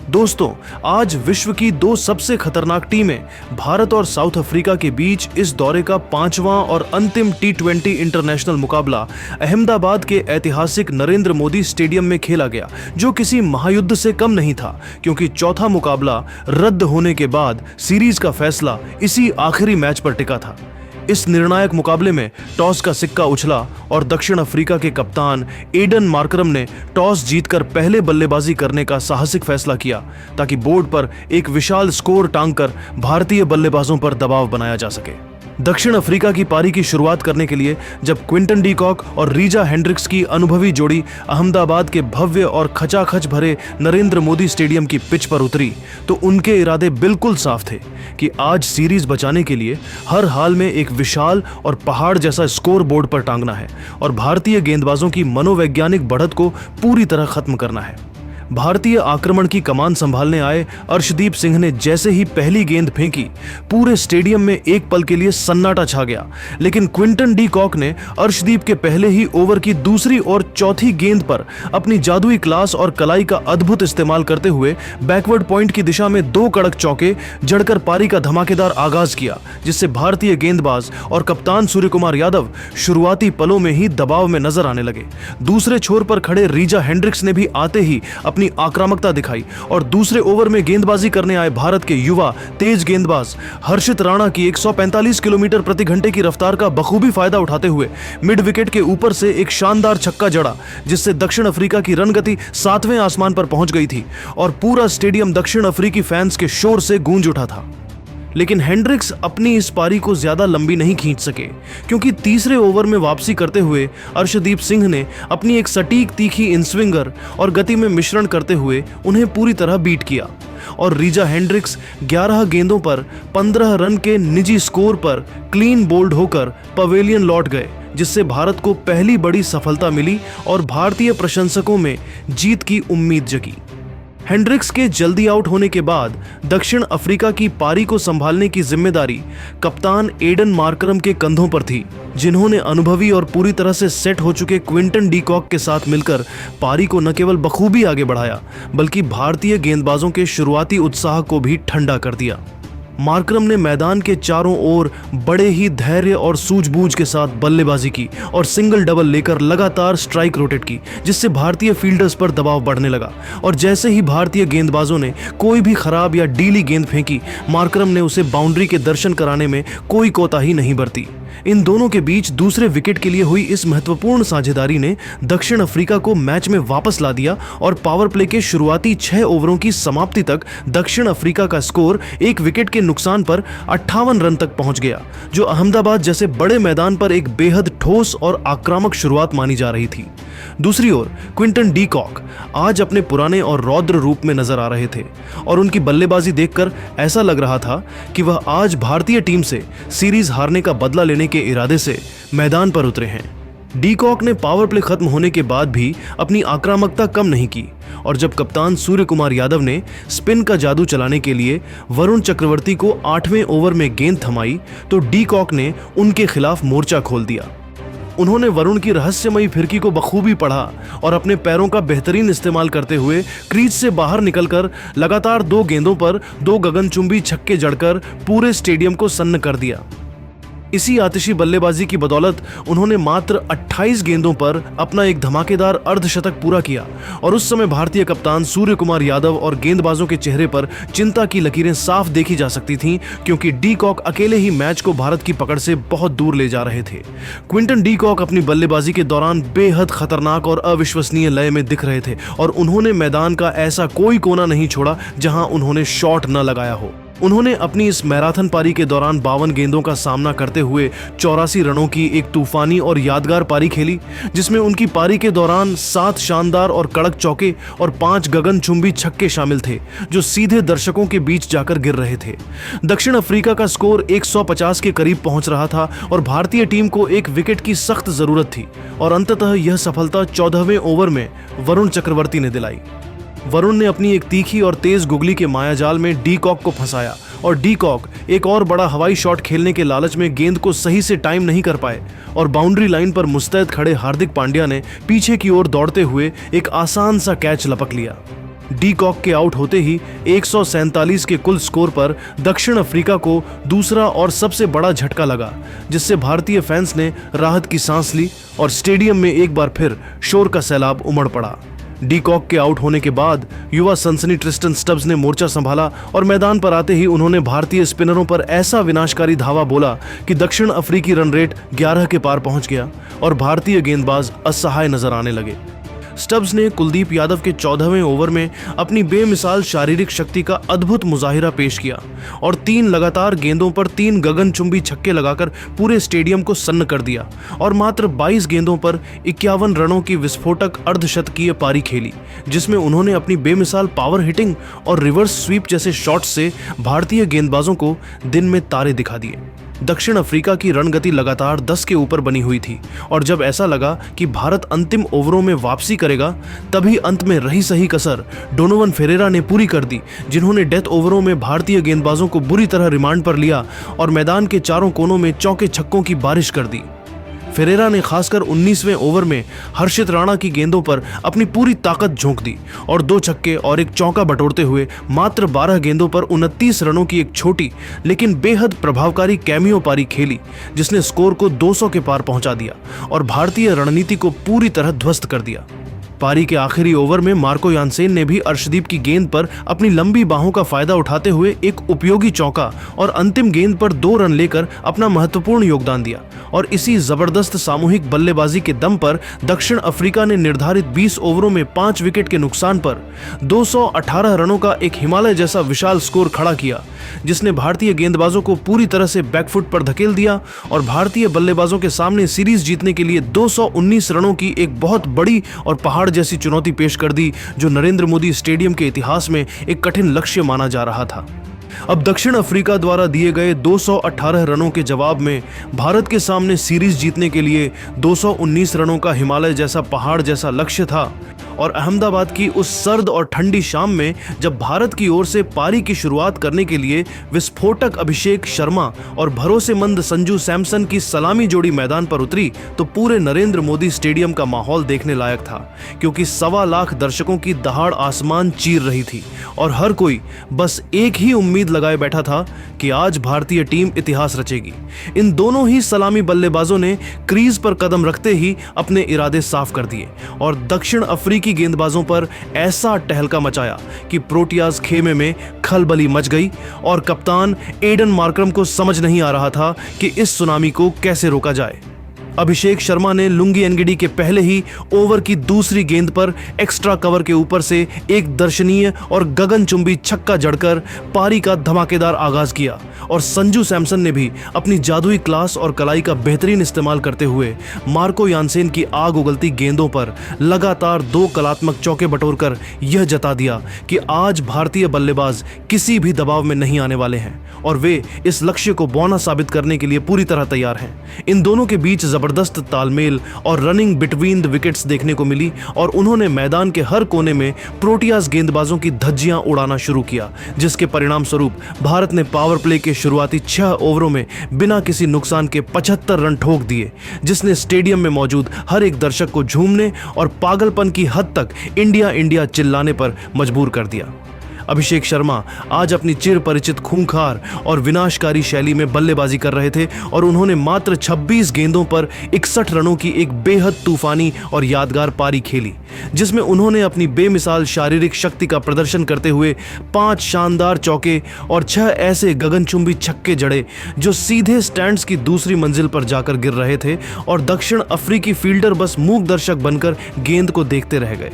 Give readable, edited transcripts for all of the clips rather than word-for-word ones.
दोस्तों, आज विश्व की दो सबसे खतरनाक टीमें भारत और साउथ अफ्रीका के बीच इस दौरे का 5वां और अंतिम T20 इंटरनेशनल मुकाबला अहमदाबाद के ऐतिहासिक नरेंद्र मोदी स्टेडियम में खेला गया, जो किसी महायुद्ध से कम नहीं था, क्योंकि चौथा मुकाबला रद्द होने के बाद सीरीज का फैसला इसी आखिरी मैच पर टिका था। इस निर्णायक मुकाबले में टॉस का सिक्का उछला और दक्षिण अफ्रीका के कप्तान एडन मार्करम ने टॉस जीतकर पहले बल्लेबाजी करने का साहसिक फैसला किया, ताकि बोर्ड पर एक विशाल स्कोर टांगकर भारतीय बल्लेबाजों पर दबाव बनाया जा सके। दक्षिण अफ्रीका की पारी की शुरुआत करने के लिए जब क्विंटन डी कॉक और रीजा हेंड्रिक्स की अनुभवी जोड़ी अहमदाबाद के भव्य और खचाखच भरे नरेंद्र मोदी स्टेडियम की पिच पर उतरी, तो उनके इरादे बिल्कुल साफ थे कि आज सीरीज बचाने के लिए हर हाल में एक विशाल और पहाड़ जैसा स्कोर बोर्ड पर टांगना है और भारतीय गेंदबाजों की मनोवैज्ञानिक बढ़त को पूरी तरह खत्म करना है। भारतीय आक्रमण की कमान संभालने आए अर्शदीप सिंह ने जैसे ही पहली गेंद फेंकी, पूरे स्टेडियम में एक पल के लिए सन्नाटा छा गया। लेकिन क्विंटन डी कॉक ने अर्शदीप के पहले ही ओवर की दूसरी और चौथी गेंद पर अपनी जादुई क्लास और कलाई का अद्भुत इस्तेमाल करते हुए बैकवर्ड पॉइंट की दिशा में 2 कड़क चौके जड़कर पारी का धमाकेदार आगाज किया, जिससे भारतीय गेंदबाज और कप्तान सूर्यकुमार यादव शुरुआती पलों में ही दबाव में नजर आने लगे। दूसरे छोर पर खड़े रीजा हेंड्रिक्स ने भी आते ही अपनी आक्रामकता दिखाई और दूसरे ओवर में गेंदबाजी करने आए भारत के युवा तेज गेंदबाज हर्षित राणा की 145 किलोमीटर प्रति घंटे की रफ्तार का बखूबी फायदा उठाते हुए मिड विकेट के ऊपर से एक शानदार छक्का जड़ा, जिससे दक्षिण अफ्रीका की रन गति 7वें आसमान पर पहुंच गई थी और पूरा स्टेडियम दक्षिण अफ्रीकी फैंस के शोर से गूंज उठा था। लेकिन हेंड्रिक्स अपनी इस पारी को ज्यादा लंबी नहीं खींच सके, क्योंकि तीसरे ओवर में वापसी करते हुए अर्शदीप सिंह ने अपनी एक सटीक तीखी इनस्विंगर और गति में मिश्रण करते हुए उन्हें पूरी तरह बीट किया और रीजा हेंड्रिक्स 11 गेंदों पर 15 रन के निजी स्कोर पर क्लीन बोल्ड होकर पवेलियन लौट गए, जिससे भारत को पहली बड़ी सफलता मिली और भारतीय प्रशंसकों में जीत की उम्मीद जगी। हेंड्रिक्स के जल्दी आउट होने के बाद दक्षिण अफ्रीका की पारी को संभालने की जिम्मेदारी कप्तान एडन मार्करम के कंधों पर थी, जिन्होंने अनुभवी और पूरी तरह से सेट हो चुके क्विंटन डी कॉक के साथ मिलकर पारी को न केवल बखूबी आगे बढ़ाया, बल्कि भारतीय गेंदबाजों के शुरुआती उत्साह को भी ठंडा कर दिया। मार्करम ने मैदान के चारों ओर बड़े ही धैर्य और सूझबूझ के साथ बल्लेबाजी की और सिंगल डबल लेकर लगातार स्ट्राइक रोटेट की, जिससे भारतीय फील्डर्स पर दबाव बढ़ने लगा। और जैसे ही भारतीय गेंदबाजों ने कोई भी खराब या डीली गेंद फेंकी, मार्करम ने उसे बाउंड्री के दर्शन कराने में कोई कोताही नहीं बरती। इन दोनों के बीच दूसरे विकेट के लिए हुई इस महत्वपूर्ण साझेदारी ने दक्षिण अफ्रीका को मैच में वापस ला दिया और पावर प्ले के शुरुआती 6 ओवरों की समाप्ति तक दक्षिण अफ्रीका का स्कोर 1 विकेट के नुकसान पर 58 रन तक पहुंच गया, जो अहमदाबाद जैसे बड़े मैदान पर एक बेहद ठोस और आक्रामक शुरुआत मानी जा रही थी। दूसरी ओर क्विंटन डी कॉक आज अपने पुराने और रौद्र रूप में नजर आ रहे थे और उनकी बल्लेबाजी देखकर ऐसा लग रहा था कि वह आज भारतीय टीम से सीरीज हारने का बदला लेने के इरादे से मैदान पर उतरे हैं। डी कॉक ने पावर प्ले खत्म होने के बाद भी अपनी आक्रामकता कम नहीं की और जब कप्तान सूर्यकुमार यादव ने स्पिन का जादू चलाने के लिए वरुण चक्रवर्ती को 8वें ओवर में गेंद थमाई, तो डी कॉक ने उनके खिलाफ मोर्चा खोल दिया। उन्होंने वरुण की रहस्यमयी फिरकी को बखूबी पढ़ा और अपने पैरों का बेहतरीन इस्तेमाल करते हुए क्रीज से बाहर निकलकर लगातार 2 गेंदों पर 2 गगनचुंबी छक्के जड़कर पूरे स्टेडियम को सन्न कर दिया। इसी आतिशी बल्लेबाजी की बदौलत उन्होंने मात्र 28 गेंदों पर अपना एक धमाकेदार अर्धशतक पूरा किया और उस समय भारतीय कप्तान सूर्यकुमार यादव और गेंदबाजों के चेहरे पर चिंता की लकीरें साफ देखी जा सकती थीं, क्योंकि डी कॉक अकेले ही मैच को भारत की पकड़ से बहुत दूर ले जा रहे थे। क्विंटन डी कॉक अपनी बल्लेबाजी के दौरान बेहद खतरनाक और अविश्वसनीय लय में दिख रहे थे और उन्होंने मैदान का ऐसा कोई कोना नहीं छोड़ा जहां उन्होंने शॉट न लगाया हो। उन्होंने अपनी इस मैराथन पारी के दौरान 52 गेंदों का सामना करते हुए 84 रनों की एक तूफानी और यादगार पारी खेली, जिसमें उनकी पारी के दौरान 7 शानदार और कड़क चौके और 5 गगनचुंबी छक्के शामिल थे, जो सीधे दर्शकों के बीच जाकर गिर रहे थे। दक्षिण अफ्रीका का स्कोर 150 के करीब पहुंच रहा था और भारतीय टीम को एक विकेट की सख्त जरूरत थी और अंततः यह सफलता 14वें ओवर में वरुण चक्रवर्ती ने दिलाई। वरुण ने अपनी एक तीखी और तेज गुगली के मायाजाल में डी कॉक को फंसाया और डी कॉक एक और बड़ा हवाई शॉट खेलने के लालच में गेंद को सही से टाइम नहीं कर पाए और बाउंड्री लाइन पर मुस्तैद खड़े हार्दिक पांड्या ने पीछे की ओर दौड़ते हुए एक आसान सा कैच लपक लिया। डी कॉक के आउट होते ही 147 के कुल स्कोर पर दक्षिण अफ्रीका को दूसरा और सबसे बड़ा झटका लगा, जिससे भारतीय फैंस ने राहत की सांस ली और स्टेडियम में एक बार फिर शोर का सैलाब उमड़ पड़ा। डी कॉक के आउट होने के बाद युवा सनसनी ट्रिस्टन स्टब्स ने मोर्चा संभाला और मैदान पर आते ही उन्होंने भारतीय स्पिनरों पर ऐसा विनाशकारी धावा बोला कि दक्षिण अफ्रीकी रन रेट 11 के पार पहुंच गया और भारतीय गेंदबाज असहाय नजर आने लगे। स्टब्स ने कुलदीप यादव के 14वें ओवर में अपनी बेमिसाल शारीरिक शक्ति का अद्भुत मुजाहिरा पेश किया और 3 लगातार गेंदों पर 3 गगनचुंबी छक्के लगाकर पूरे स्टेडियम को सन्न कर दिया और मात्र 22 गेंदों पर 51 रनों की विस्फोटक अर्धशतकीय पारी खेली, जिसमें उन्होंने अपनी बेमिसाल पावर हिटिंग और रिवर्स स्वीप जैसे शॉट्स से भारतीय गेंदबाजों को दिन में तारे दिखा दिए। दक्षिण अफ्रीका की रन गति लगातार 10 के ऊपर बनी हुई थी और जब ऐसा लगा कि भारत अंतिम ओवरों में वापसी करेगा, तभी अंत में रही सही कसर डोनोवन फेरेरा ने पूरी कर दी, जिन्होंने डेथ ओवरों में भारतीय गेंदबाजों को बुरी तरह रिमांड पर लिया और मैदान के चारों कोनों में चौके छक्कों की बारिश कर दी। फेरेरा ने खासकर 19वें ओवर में हर्षित राणा की गेंदों पर अपनी पूरी ताकत झोंक दी और 2 छक्के और 1 चौका बटोरते हुए मात्र 12 गेंदों पर 29 रनों की एक छोटी लेकिन बेहद प्रभावकारी कैमियो पारी खेली, जिसने स्कोर को 200 के पार पहुंचा दिया और भारतीय रणनीति को पूरी तरह ध्वस्त कर दिया। पारी के आखिरी ओवर में मार्को यानसेन ने भी अर्शदीप की गेंद पर अपनी लंबी बाहों का फायदा उठाते हुए एक उपयोगी चौका और अंतिम गेंद पर 2 रन लेकर अपना महत्वपूर्ण योगदान दिया और इसी जबरदस्त सामूहिक बल्लेबाजी के दम पर दक्षिण अफ्रीका ने निर्धारित 20 ओवरों में 5 विकेट के नुकसान पर 218 रनों का एक हिमालय जैसा विशाल स्कोर खड़ा किया, जिसने भारतीय गेंदबाजों को पूरी तरह से बैकफुट पर धकेल दिया और भारतीय बल्लेबाजों के सामने सीरीज जीतने के लिए 219 रनों की एक बहुत बड़ी और पहाड़ जैसी चुनौती पेश कर दी, जो नरेंद्र मोदी स्टेडियम के इतिहास में एक कठिन लक्ष्य माना जा रहा था। अब दक्षिण अफ्रीका द्वारा दिए गए 218 रनों के जवाब में भारत के सामने सीरीज जीतने के लिए 219 रनों का हिमालय जैसा पहाड़ जैसा लक्ष्य था और अहमदाबाद की उस सर्द और ठंडी शाम में जब भारत की ओर से पारी की शुरुआत करने के लिए विस्फोटक अभिषेक शर्मा और भरोसेमंद संजू सैमसन की सलामी जोड़ी मैदान पर उतरी, तो पूरे नरेंद्र मोदी स्टेडियम का माहौल देखने लायक था, क्योंकि 1.25 लाख दर्शकों की दहाड़ आसमान चीर रही थी और हर कोई बस एक ही उम्मीद लगाए बैठा था कि आज भारतीय टीम इतिहास रचेगी। इन दोनों ही सलामी बल्लेबाजों ने क्रीज पर कदम रखते ही अपने इरादे साफ कर दिए और दक्षिण अफ्रीकी गेंदबाजों पर ऐसा टहलका मचाया कि प्रोटियाज खेमे में खलबली मच गई और कप्तान एडन मार्करम को समझ नहीं आ रहा था कि इस सुनामी को कैसे रोका जाए। अभिषेक शर्मा ने लुंगी एनगिडी के पहले ही ओवर की दूसरी गेंद पर एक्स्ट्रा कवर के ऊपर से एक दर्शनीय और गगनचुंबी छक्का जड़कर पारी का धमाकेदार आगाज किया और संजू सैमसन ने भी अपनी जादुई क्लास और कलाई का बेहतरीन इस्तेमाल करते हुए मार्को यानसेन की आग उगलती गेंदों पर लगातार 2 कलात्मक चौके बटोरकर यह जता दिया कि आज भारतीय बल्लेबाज किसी भी दबाव में नहीं आने वाले हैं और वे इस लक्ष्य को बौना साबित करने के लिए पूरी तरह तैयार हैं। इन दोनों के बीच जबरदस्त तालमेल और रनिंग बिटवीन द विकेट्स देखने को मिली और उन्होंने मैदान के हर कोने में प्रोटियाज गेंदबाजों की धज्जियां उड़ाना शुरू किया, जिसके परिणाम स्वरूप भारत ने पावर प्ले के शुरुआती 6 ओवरों में बिना किसी नुकसान के 75 रन ठोक दिए, जिसने स्टेडियम में मौजूद हर एक दर्शक को झूमने और पागलपन की हद तक इंडिया इंडिया चिल्लाने पर मजबूर कर दिया। अभिषेक शर्मा आज अपनी चिर परिचित खूंखार और विनाशकारी शैली में बल्लेबाजी कर रहे थे और उन्होंने मात्र 26 गेंदों पर 61 रनों की एक बेहद तूफानी और यादगार पारी खेली, जिसमें उन्होंने अपनी बेमिसाल शारीरिक शक्ति का प्रदर्शन करते हुए 5 शानदार चौके और 6 ऐसे गगनचुंबी छक्के जड़े जो सीधे स्टैंड्स की दूसरी मंजिल पर जाकर गिर रहे थे और दक्षिण अफ्रीकी फील्डर बस मूक दर्शक बनकर गेंद को देखते रह गए।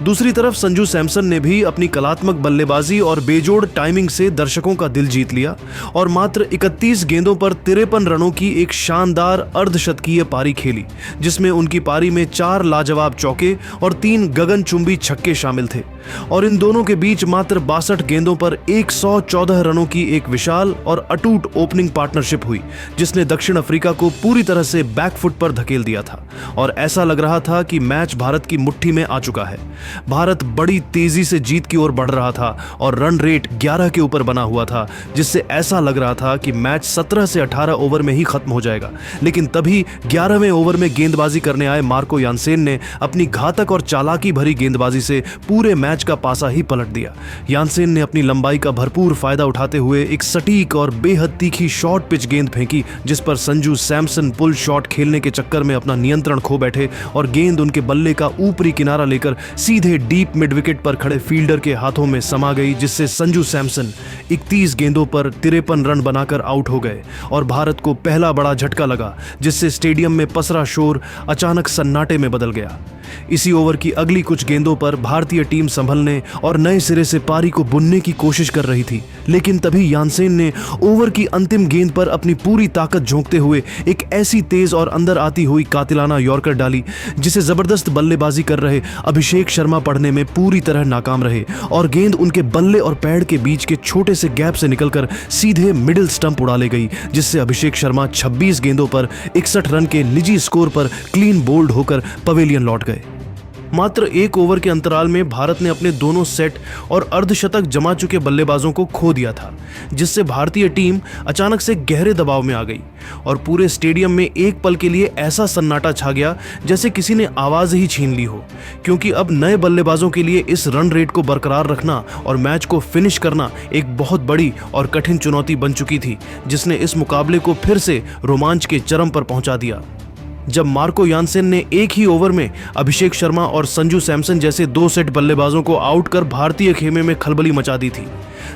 दूसरी तरफ संजू सैमसन ने भी अपनी कलात्मक बल्लेबाजी और बेजोड़ टाइमिंग से दर्शकों का दिल जीत लिया और मात्र 31 गेंदों पर 53 रनों की एक शानदार अर्धशतकीय पारी खेली, जिसमें उनकी पारी में 4 लाजवाब चौके और 3 गगनचुंबी छक्के शामिल थे और इन दोनों के बीच मात्र 62 गेंदों पर 114 रनों की एक विशाल और अटूट ओपनिंग पार्टनरशिप हुई, जिसने दक्षिण अफ्रीका को पूरी तरह से बैकफुट पर धकेल दिया था और ऐसा लग रहा था कि मैच भारत की मुट्ठी में आ चुका है। भारत बड़ी तेजी से जीत की ओर बढ़ रहा था और रन रेट 11 के ऊपर बना हुआ था, जिससे ऐसा लग रहा था कि मैच 17 से 18 ओवर में ही खत्म हो जाएगा। लेकिन तभी 11वें ओवर में गेंदबाजी करने आए मार्को यानसेन ने अपनी घातक और चालाकी भरी गेंदबाजी से पूरे मैच मैच का पासा ही पलट दिया। यानसेन ने अपनी लंबाई का भरपूर फायदा उठाते हुए एक सटीक और बेहद तीखी शॉर्ट पिच गेंद फेंकी, जिस पर संजू सैमसन पुल शॉट खेलने के चक्कर में अपना नियंत्रण खो बैठे और गेंद उनके बल्ले का ऊपरी किनारा लेकर सीधे डीप मिड विकेट पर खड़े फील्डर के हाथों में समा गई, जिससे संजू सैमसन 31 गेंदों पर 53 रन बनाकर आउट हो गए और भारत को पहला बड़ा झटका लगा, जिससे स्टेडियम में पसरा शोर अचानक सन्नाटे में बदल गया। इसी ओवर की अगली कुछ गेंदों पर भारतीय टीम संभलने और नए सिरे से पारी को बुनने की कोशिश कर रही थी, लेकिन तभी यानसेन ने ओवर की अंतिम गेंद पर अपनी पूरी ताकत झोंकते हुए एक ऐसी तेज और अंदर आती हुई कातिलाना यॉर्कर डाली, जिसे जबरदस्त बल्लेबाजी कर रहे अभिषेक शर्मा पढ़ने में पूरी तरह नाकाम रहे और गेंद उनके बल्ले और पैड के बीच के छोटे से गैप से निकलकर सीधे मिडिल स्टंप उड़ा ले गई, जिससे अभिषेक शर्मा 26 गेंदों पर 61 रन के निजी स्कोर पर क्लीन बोल्ड होकर पवेलियन लौट गए। मात्र एक ओवर के अंतराल में भारत ने अपने दोनों सेट और अर्धशतक जमा चुके बल्लेबाजों को खो दिया था, जिससे भारतीय टीम अचानक से गहरे दबाव में आ गई और पूरे स्टेडियम में एक पल के लिए ऐसा सन्नाटा छा गया जैसे किसी ने आवाज ही छीन ली हो, क्योंकि अब नए बल्लेबाजों के लिए इस रन रेट को बरकरार रखना और मैच को फिनिश करना एक बहुत बड़ी और कठिन चुनौती बन चुकी थी, जिसने इस मुकाबले को फिर से रोमांच के चरम पर पहुंचा दिया। जब मार्को यानसेन ने एक ही ओवर में अभिषेक शर्मा और संजू सैमसन जैसे 2 सेट बल्लेबाजों को आउट कर भारतीय खेमे में खलबली मचा दी थी,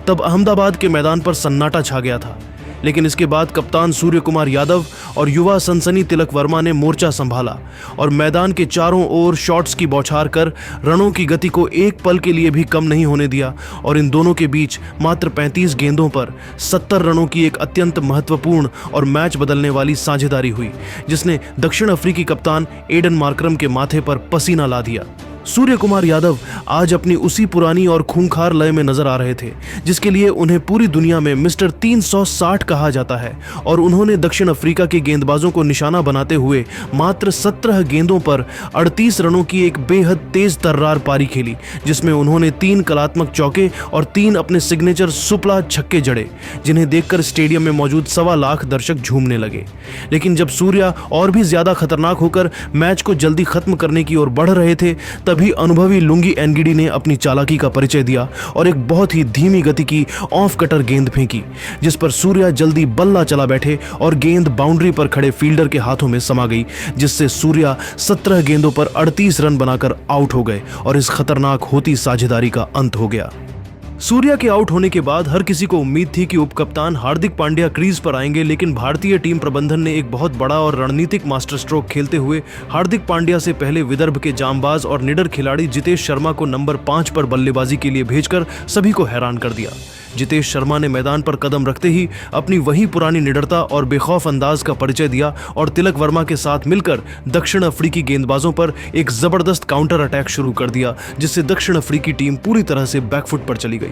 तब अहमदाबाद के मैदान पर सन्नाटा छा गया था। लेकिन इसके बाद कप्तान सूर्य कुमार यादव और युवा सनसनी तिलक वर्मा ने मोर्चा संभाला और मैदान के चारों ओर शॉट्स की बौछार कर रनों की गति को एक पल के लिए भी कम नहीं होने दिया और इन दोनों के बीच मात्र 35 गेंदों पर 70 रनों की एक अत्यंत महत्वपूर्ण और मैच बदलने वाली साझेदारी हुई, जिसने दक्षिण अफ्रीकी कप्तान एडन मार्करम के माथे पर पसीना ला दिया। सूर्य कुमार यादव आज अपनी उसी पुरानी और खूंखार लय में नजर आ रहे थे, जिसके लिए उन्हें पूरी दुनिया में मिस्टर 360 कहा जाता है और उन्होंने दक्षिण अफ्रीका के गेंदबाजों को निशाना बनाते हुए मात्र 17 गेंदों पर 38 रनों की एक बेहद तेज तर्रार पारी खेली, जिसमें उन्होंने 3 कलात्मक चौके और 3 अपने सिग्नेचर सुपला छक्के जड़े, जिन्हें देखकर स्टेडियम में मौजूद 1.25 लाख दर्शक झूमने लगे। लेकिन जब सूर्या और भी ज्यादा खतरनाक होकर मैच को जल्दी खत्म करने की ओर बढ़ रहे थे, तभी अनुभवी लुंगी एनगिडी ने अपनी चालाकी का परिचय दिया और एक बहुत ही धीमी गति की ऑफ कटर गेंद फेंकी, जिस पर सूर्या जल्दी बल्ला चला बैठे और गेंद बाउंड्री पर खड़े फील्डर के हाथों में समा गई, जिससे सूर्या 17 गेंदों पर 38 रन बनाकर आउट हो गए और इस खतरनाक होती साझेदारी का अंत हो गया। सूर्या के आउट होने के बाद हर किसी को उम्मीद थी कि उपकप्तान हार्दिक पांड्या क्रीज पर आएंगे, लेकिन भारतीय टीम प्रबंधन ने एक बहुत बड़ा और रणनीतिक मास्टर स्ट्रोक खेलते हुए हार्दिक पांड्या से पहले विदर्भ के जांबाज और निडर खिलाड़ी जितेश शर्मा को नंबर 5 पर बल्लेबाजी के लिए भेजकर सभी को हैरान कर दिया। जितेश शर्मा ने मैदान पर कदम रखते ही अपनी वही पुरानी निडरता और बेखौफ अंदाज का परिचय दिया और तिलक वर्मा के साथ मिलकर दक्षिण अफ्रीकी गेंदबाजों पर एक जबरदस्त काउंटर अटैक शुरू कर दिया, जिससे दक्षिण अफ्रीकी टीम पूरी तरह से बैकफुट पर चली गई।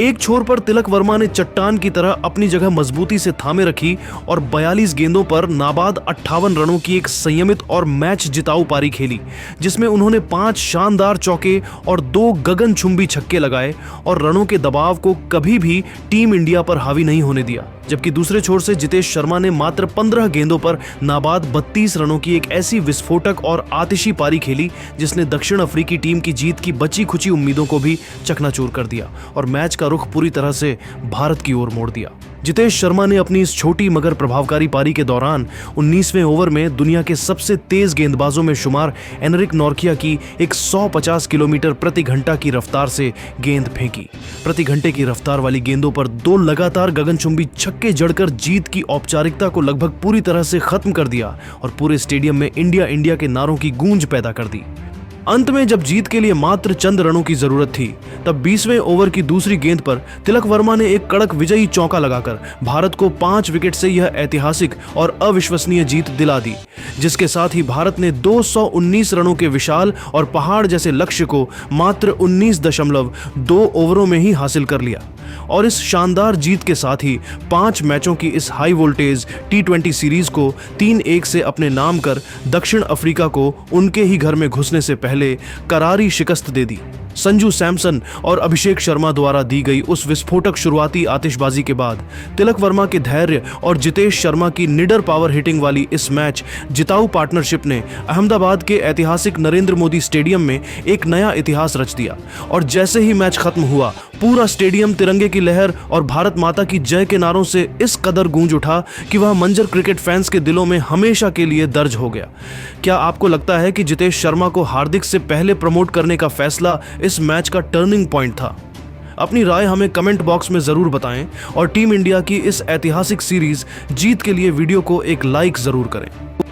एक छोर पर तिलक वर्मा ने चट्टान की तरह अपनी जगह मजबूती से थामे रखी और 42 गेंदों पर नाबाद 58 रनों की एक संयमित और मैच जिताऊ पारी खेली, जिसमें उन्होंने 5 शानदार चौके और 2 गगनचुंबी छक्के लगाए और रनों के दबाव को कभी भी टीम इंडिया पर हावी नहीं होने दिया। जबकि दूसरे छोर से जितेश शर्मा ने मात्र 15 गेंदों पर नाबाद 32 रनों की एक ऐसी विस्फोटक और आतिशी पारी खेली, जिसने दक्षिण अफ्रीकी टीम की जीत की बची खुची उम्मीदों को भी चकनाचूर कर दिया और मैच का रुख पूरी तरह से भारत की ओर मोड़ दिया। जितेश शर्मा ने अपनी इस छोटी मगर प्रभावकारी पारी के दौरान 19वें ओवर में दुनिया के सबसे तेज गेंदबाजों में शुमार एनरिक नॉर्किया की एक 150 किलोमीटर प्रति घंटा की रफ्तार से गेंद फेंकी। प्रति घंटे की रफ्तार वाली गेंदों पर 2 लगातार गगनचुंबी छक्के जड़कर जीत की औपचारिकता को लगभग पूरी तरह से खत्म कर दिया और पूरे स्टेडियम में इंडिया इंडिया के नारों की गूंज पैदा कर दी। अंत में जब जीत के लिए मात्र चंद रनों की जरूरत थी, तब 20वें ओवर की दूसरी गेंद पर तिलक वर्मा ने एक कड़क विजयी चौका लगाकर भारत को 5 विकेट से यह ऐतिहासिक और अविश्वसनीय जीत दिला दी, जिसके साथ ही भारत ने 219 रनों के विशाल और पहाड़ जैसे लक्ष्य को मात्र 19.2 ओवरों में ही हासिल कर लिया। और इस शानदार जीत के साथ ही 5 मैचों की इस हाई वोल्टेज T20 सीरीज को 3-1 से अपने नाम कर दक्षिण अफ्रीका को उनके ही घर में घुसने से पहले करारी शिकस्त दे दी। संजू सैमसन और अभिषेक शर्मा द्वारा दी गई उस विस्फोटक शुरुआती आतिशबाजी के बाद तिलक वर्मा के धैर्य और जितेश शर्मा की निडर पावर हिटिंग वाली इस मैच जिताऊ पार्टनरशिप ने अहमदाबाद के ऐतिहासिक नरेंद्र मोदी स्टेडियम में एक नया इतिहास रच दिया। और जैसे ही मैच खत्म हुआ, पूरा स्टेडियम तिरंगे की लहर और भारत माता की जय के नारों से इस कदर गूंज उठा कि वह मंजर क्रिकेट फैंस के दिलों में हमेशा के लिए दर्ज हो गया। क्या आपको लगता है कि जितेश शर्मा को हार्दिक से पहले प्रमोट करने का फैसला इस मैच का टर्निंग पॉइंट था? अपनी राय हमें कमेंट बॉक्स में जरूर बताएं और टीम इंडिया की इस ऐतिहासिक सीरीज जीत के लिए वीडियो को एक लाइक जरूर करें।